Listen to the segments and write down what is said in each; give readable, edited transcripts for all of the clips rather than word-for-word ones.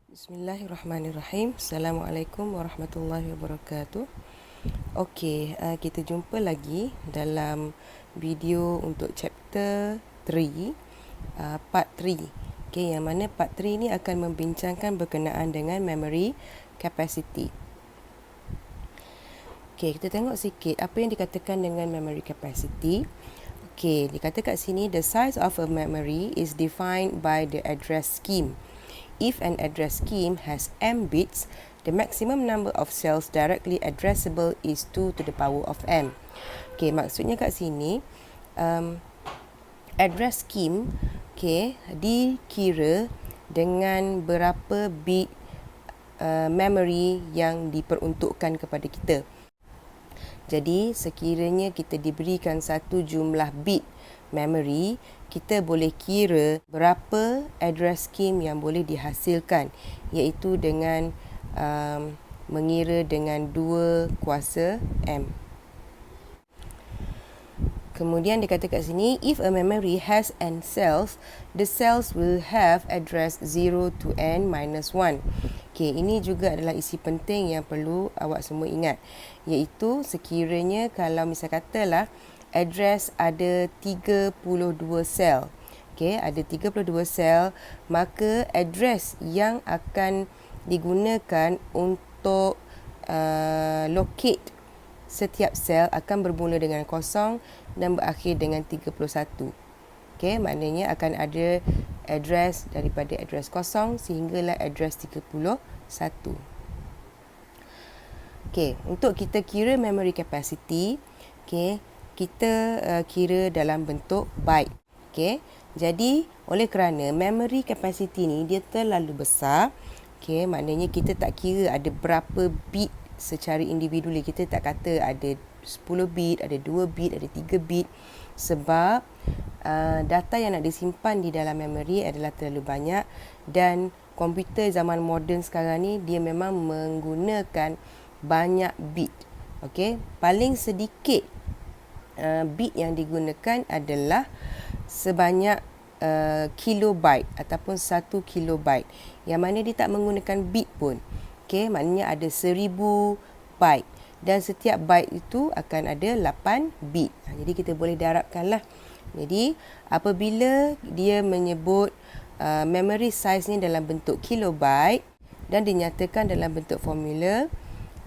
Bismillahirrahmanirrahim. Assalamualaikum warahmatullahi wabarakatuh. Okey, kita jumpa lagi dalam video untuk chapter 3, part 3. Okey, yang mana part 3 ni akan membincangkan berkenaan dengan memory capacity. Okey, kita tengok sikit apa yang dikatakan dengan memory capacity. Okey, dikatakan kat sini the size of a memory is defined by the address scheme. If an address scheme has m bits, the maximum number of cells directly addressable is 2 to the power of m. Okey, maksudnya kat sini address scheme dikira dengan berapa bit memory yang diperuntukkan kepada kita. Jadi sekiranya kita diberikan satu jumlah bit memory, kita boleh kira berapa address scheme yang boleh dihasilkan, iaitu dengan mengira dengan 2 kuasa M. Kemudian dikatakan kat sini, if a memory has n cells, the cells will have address 0 to n minus 1. Okey, ini juga adalah isi penting yang perlu awak semua ingat, iaitu sekiranya kalau misal katalah address ada 32 sel. Okey, ada 32 sel, maka address yang akan digunakan untuk locate setiap sel akan bermula dengan 0 dan berakhir dengan 31. Okey, maknanya akan ada address daripada address 0 sehinggalah address 31. Okey, untuk kita kira memory capacity, okey, kita kira dalam bentuk byte. Okey, jadi oleh kerana memory capacity ni dia terlalu besar, okey, maknanya kita tak kira ada berapa bit secara individually. Kita tak kata ada 10 bit, ada 2 bit, ada 3 bit, sebab data yang nak disimpan di dalam memory adalah terlalu banyak, dan komputer zaman moden sekarang ni dia memang menggunakan banyak bit. Okey, paling sedikit bit yang digunakan adalah sebanyak kilobyte ataupun 1 kilobyte, yang mana dia tak menggunakan bit pun. Okey, maknanya ada 1000 byte, dan setiap byte itu akan ada 8 bit. Jadi kita boleh darabkanlah. Jadi apabila dia menyebut memory size ni dalam bentuk kilobyte dan dinyatakan dalam bentuk formula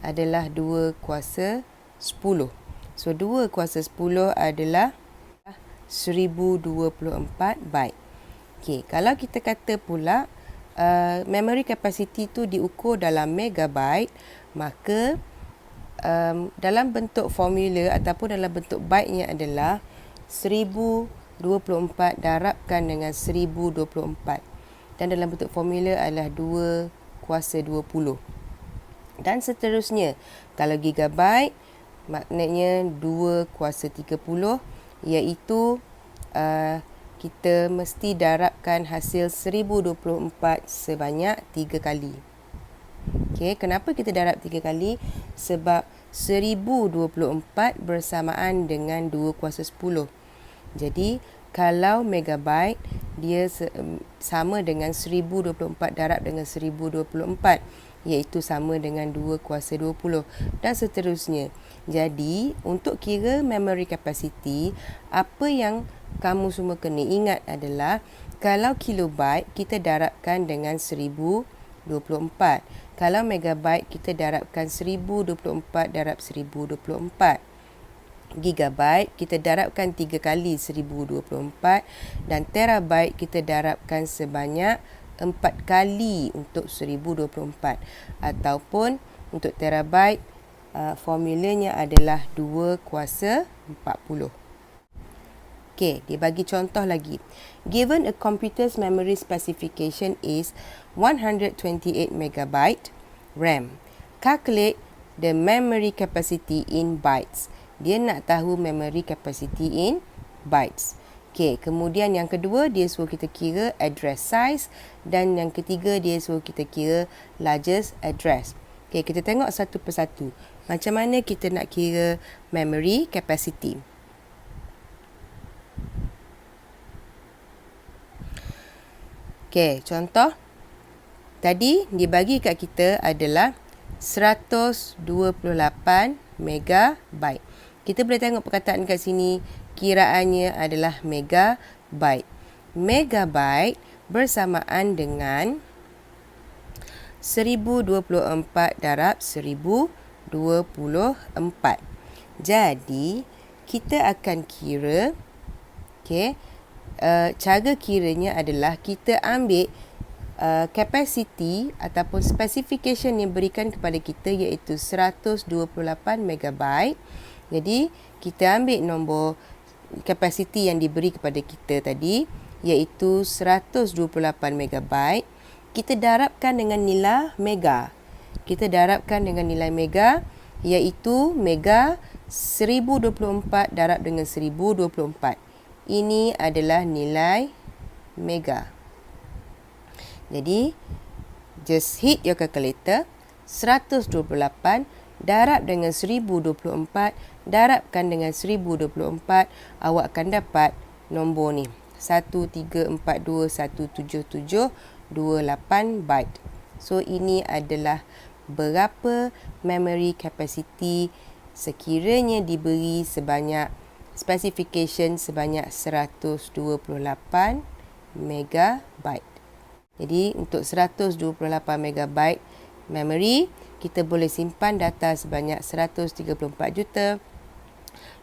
adalah 2 kuasa 10. So 2 kuasa 10 adalah 1024 byte. Okey, kalau kita kata pula memory capacity tu diukur dalam megabyte, maka dalam bentuk formula ataupun dalam bentuk byte-nya adalah 1024 darabkan dengan 1024, dan dalam bentuk formula adalah 2 kuasa 20. Dan seterusnya, kalau gigabyte maknanya 2 kuasa 30, iaitu kita mesti darabkan hasil 1024 sebanyak 3 kali. Okey, kenapa kita darab 3 kali? Sebab 1024 bersamaan dengan 2 kuasa 10. Jadi, kalau megabyte, dia sama dengan 1024 darab dengan 1024, iaitu sama dengan 2 kuasa 20, dan seterusnya. Jadi, untuk kira memory capacity, apa yang kamu semua kena ingat adalah kalau kilobyte kita darabkan dengan 1024. Kalau megabyte kita darabkan 1024 darab 1024. Gigabyte kita darabkan 3 kali 1024, dan terabyte kita darabkan sebanyak 4 kali untuk 1024, ataupun untuk terabyte formulanya adalah 2 kuasa 40. Okey, dia bagi contoh lagi. Given a computer's memory specification is 128 megabyte RAM. Calculate the memory capacity in bytes. Dia nak tahu memory capacity in bytes. Okey, kemudian yang kedua dia suruh kita kira address size, dan yang ketiga dia suruh kita kira largest address. Okey, kita tengok satu persatu. Macam mana kita nak kira memory capacity. Okey, contoh Tadi dibagi kat kita adalah 128 megabyte. Kita boleh tengok perkataan kat sini, kiraannya adalah megabyte. Megabyte bersamaan dengan 1024 darab 1024. Jadi, kita akan kira, cara kiranya adalah kita ambil capacity ataupun specification yang berikan kepada kita iaitu 128 megabyte. Jadi, kita ambil nombor capacity yang diberi kepada kita tadi iaitu 128 megabyte. Kita darabkan dengan nilai mega. Kita darabkan dengan nilai mega iaitu mega 1024 darab dengan 1024. Ini adalah nilai mega. Jadi, just hit your calculator. 128 darab dengan 1024 darabkan dengan 1024, awak akan dapat nombor ni 134217728 byte. So ini adalah berapa memory capacity sekiranya diberi sebanyak specification sebanyak 128 megabyte. Jadi untuk 128 megabyte memory, kita boleh simpan data sebanyak 134 juta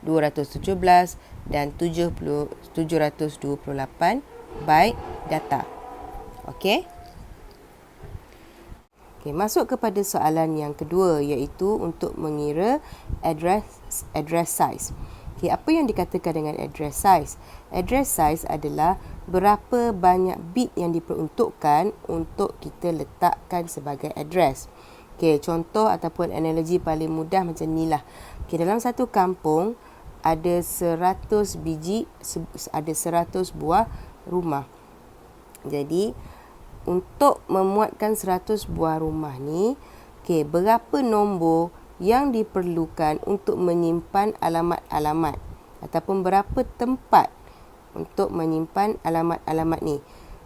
217 dan 728 byte data. Okey. Okey, masuk kepada soalan yang kedua iaitu untuk mengira address size. Okey, apa yang dikatakan dengan address size? Address size adalah berapa banyak bit yang diperuntukkan untuk kita letakkan sebagai address. Okey, contoh ataupun analogi paling mudah macam ni lah. Okey, dalam satu kampung ada 100 buah rumah. Jadi, untuk memuatkan 100 buah rumah ni, okey, berapa nombor yang diperlukan untuk menyimpan alamat-alamat ataupun berapa tempat untuk menyimpan alamat-alamat ni.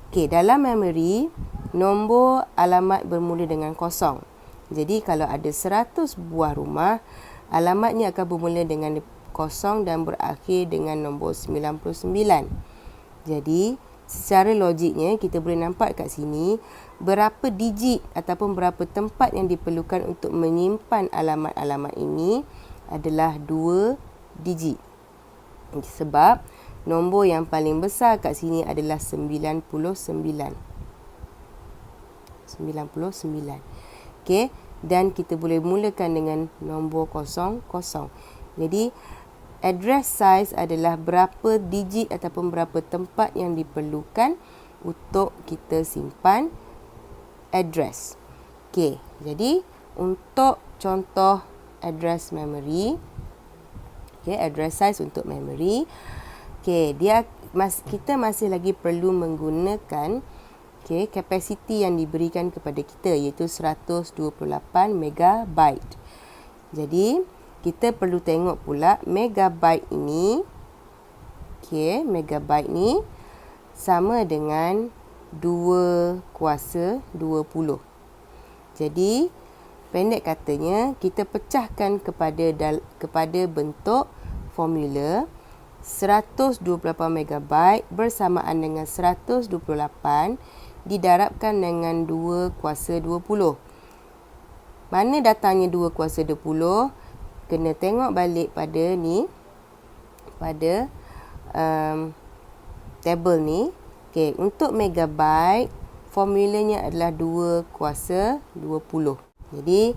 Okey, dalam memory, nombor alamat bermula dengan kosong. Jadi, kalau ada 100 buah rumah, alamatnya akan bermula dengan kosong dan berakhir dengan nombor 99. Jadi, secara logiknya, kita boleh nampak kat sini berapa digit ataupun berapa tempat yang diperlukan untuk menyimpan alamat-alamat ini adalah 2 digit. Sebab nombor yang paling besar kat sini adalah 99. Okey, dan kita boleh mulakan dengan nombor 00. Jadi, address size adalah berapa digit ataupun berapa tempat yang diperlukan untuk kita simpan address. Okey, jadi untuk contoh address memory, address size untuk memory, kita masih lagi perlu menggunakan kapasiti yang diberikan kepada kita iaitu 128 megabyte. Jadi, kita perlu tengok pula megabyte ini, megabyte ni sama dengan 2 kuasa 20. Jadi, pendek katanya, kita pecahkan kepada bentuk formula 128 megabyte bersamaan dengan 128 didarabkan dengan 2 kuasa 20. Mana datangnya 2 kuasa 20? Kena tengok balik pada ni, pada table ni. Okey, untuk megabyte, formulanya adalah 2 kuasa 20. Jadi,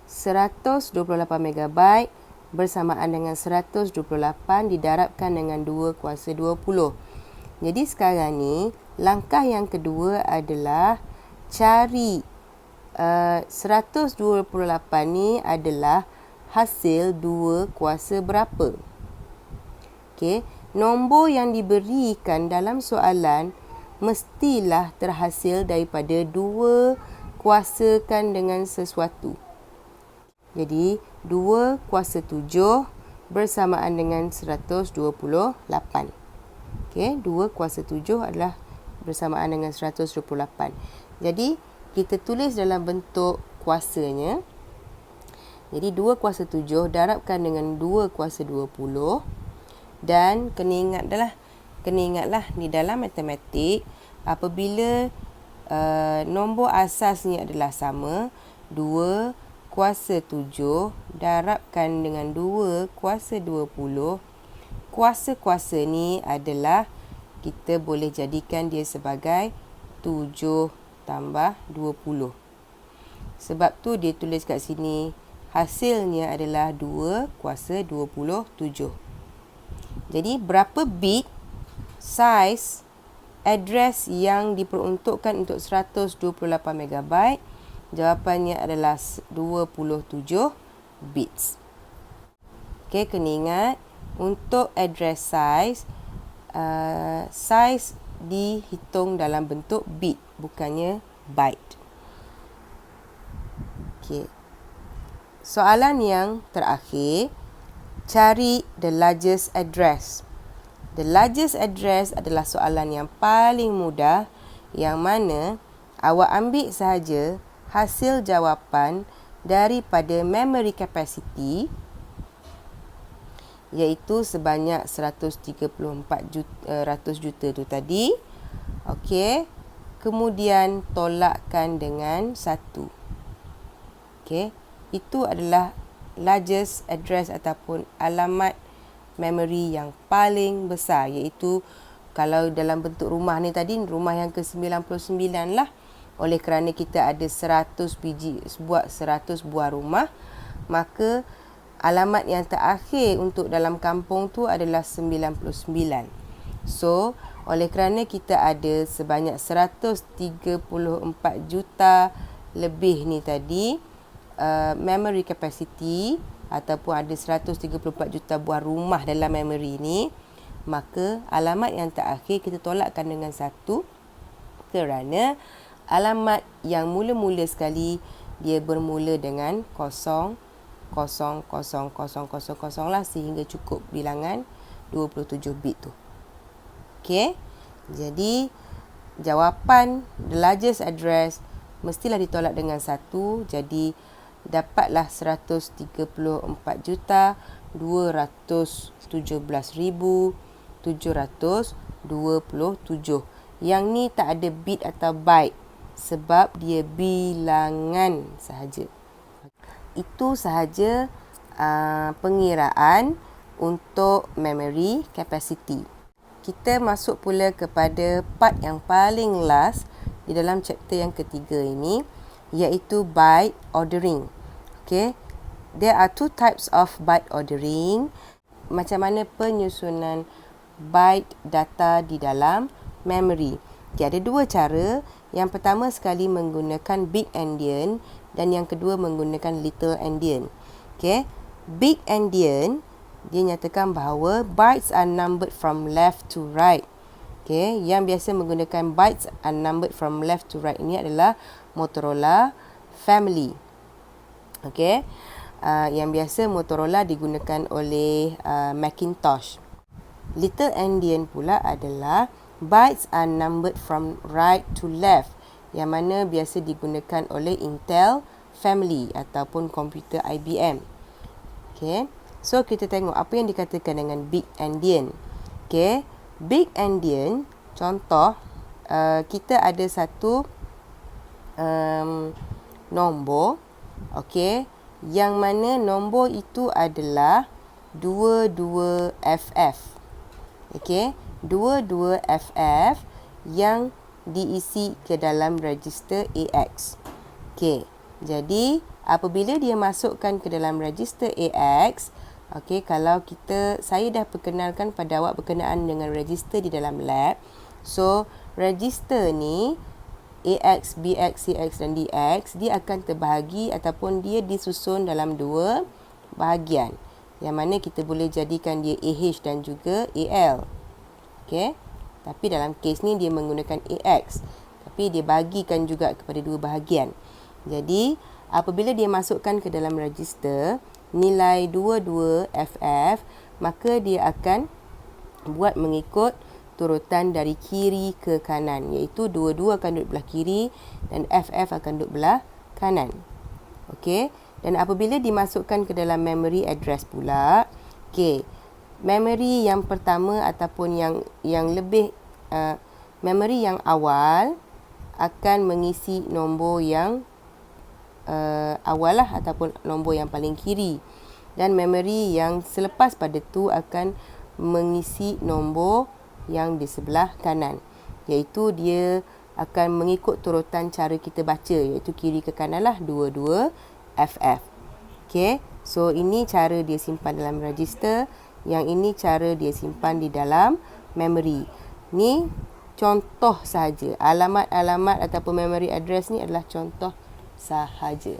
128 megabyte bersamaan dengan 128 didarabkan dengan 2 kuasa 20. Jadi sekarang ni, langkah yang kedua adalah cari 128 ni adalah hasil 2 kuasa berapa. Okey, nombor yang diberikan dalam soalan mestilah terhasil daripada 2 kuasakan dengan sesuatu. Jadi, 2 kuasa 7 bersamaan dengan 128. Okey, 2 kuasa 7 adalah bersamaan dengan 128. Jadi, kita tulis dalam bentuk kuasanya. Jadi 2 kuasa 7 darabkan dengan 2 kuasa 20. Dan kena ingatlah di dalam matematik, apabila nombor asasnya adalah sama, 2 kuasa 7 darabkan dengan 2 kuasa 20. Kuasa-kuasa ni adalah kita boleh jadikan dia sebagai 7 tambah 20. Sebab tu dia tulis kat sini hasilnya adalah 2 kuasa 27. Jadi berapa bit saiz address yang diperuntukkan untuk 128 MB? Jawapannya adalah 27 bits. Okey, kena ingat untuk address saiz dihitung dalam bentuk bit, bukannya byte. Okey. Soalan yang terakhir, cari the largest address. The largest address adalah soalan yang paling mudah, yang mana awak ambil sahaja hasil jawapan daripada memory capacity, iaitu sebanyak 134 juta tu tadi. Okey. Kemudian tolakkan dengan 1. Okey. Itu adalah largest address ataupun alamat memory yang paling besar, iaitu kalau dalam bentuk rumah ni tadi, rumah yang ke-99 lah. Oleh kerana kita ada 100 buah rumah, maka alamat yang terakhir untuk dalam kampung tu adalah 99. So, oleh kerana kita ada sebanyak 134 juta lebih ni tadi, memory capacity, ataupun ada 134 juta buah rumah dalam memory ni, maka alamat yang terakhir kita tolakkan dengan 1, kerana alamat yang mula-mula sekali dia bermula dengan 0, 0, 0, 0, 0, 0 lah, sehingga cukup bilangan 27 bit tu. Okey. Jadi jawapan the largest address mestilah ditolak dengan 1. Jadi dapatlah 134,217,727. Yang ni tak ada bit atau byte, sebab dia bilangan sahaja. Itu sahaja pengiraan untuk memory capacity. Kita masuk pula kepada part yang paling last di dalam chapter yang ketiga ini, iaitu byte ordering. Okay. There are 2 types of byte ordering. Macam mana penyusunan byte data di dalam memory. Okay, ada 2 cara. Yang pertama sekali menggunakan big endian dan yang kedua menggunakan little endian. Okay. Big endian, dia nyatakan bahawa bytes are numbered from left to right. Okay. Yang biasa menggunakan bytes are numbered from left to right ini adalah Motorola family. Okay. Yang biasa Motorola digunakan oleh Macintosh. Little endian pula adalah bytes are numbered from right to left, yang mana biasa digunakan oleh Intel family ataupun komputer IBM. Okay. So kita tengok apa yang dikatakan dengan big endian. Okay. Big endian, contoh, kita ada satu nombor, okey, yang mana nombor itu adalah 22FF. Okey, 22FF yang diisi ke dalam register AX. Okey, jadi apabila dia masukkan ke dalam register AX, okey, kalau saya dah perkenalkan pada awak berkenaan dengan register di dalam lab. So, register ni AX, BX, CX dan DX, dia akan terbahagi ataupun dia disusun dalam 2 bahagian, yang mana kita boleh jadikan dia AH dan juga AL. Okey. Tapi dalam kes ni dia menggunakan AX, tapi dia bahagikan juga kepada 2 bahagian. Jadi, apabila dia masukkan ke dalam register nilai 22FF, maka dia akan buat mengikut turutan dari kiri ke kanan, iaitu dua-dua akan duduk belah kiri dan FF akan duduk belah kanan. Okey, dan apabila dimasukkan ke dalam memory address pula, okey, memory yang pertama ataupun yang lebih memory yang awal akan mengisi nombor yang awal lah, ataupun nombor yang paling kiri, dan memory yang selepas pada tu akan mengisi nombor yang di sebelah kanan, iaitu dia akan mengikut turutan cara kita baca, iaitu kiri ke kanan lah, 22 FF. Okay, so ini cara dia simpan dalam register, yang ini cara dia simpan di dalam memory. Ni contoh sahaja, alamat-alamat ataupun memory address ni adalah contoh sahaja.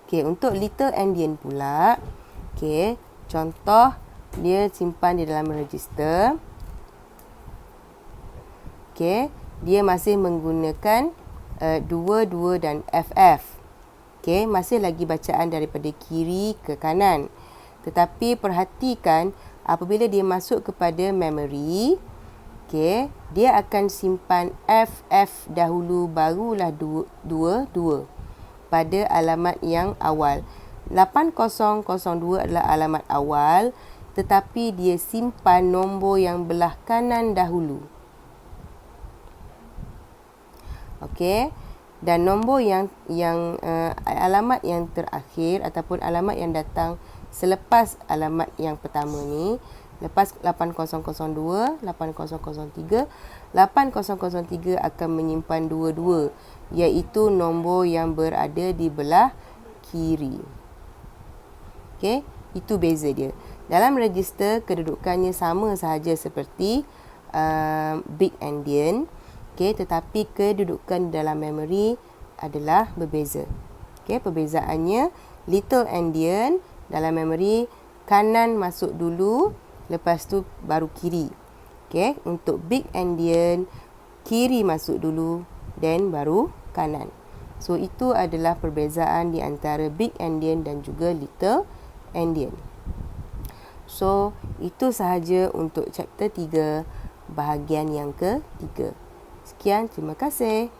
Okey, untuk little endian pula, okey, contoh dia simpan di dalam register. Okey, dia masih menggunakan 22 dan FF. Okey, masih lagi bacaan daripada kiri ke kanan. Tetapi perhatikan apabila dia masuk kepada memory, okey, dia akan simpan FF dahulu, barulah 22 pada alamat yang awal. 8002 adalah alamat awal, tetapi dia simpan nombor yang belah kanan dahulu. Okey, dan nombor yang alamat yang terakhir ataupun alamat yang datang selepas alamat yang pertama ni, lepas 8002, 8003, 8003 akan menyimpan 22, iaitu nombor yang berada di belah kiri. Okey, itu beza dia. Dalam register kedudukannya sama sahaja seperti big endian. Okey, tetapi kedudukan dalam memory adalah berbeza. Okey, perbezaannya little endian dalam memory kanan masuk dulu, lepas tu baru kiri. Okey, untuk big endian kiri masuk dulu dan baru kanan. So itu adalah perbezaan di antara big endian dan juga little endian. So itu sahaja untuk chapter 3 bahagian yang ketiga. Sekian, terima kasih.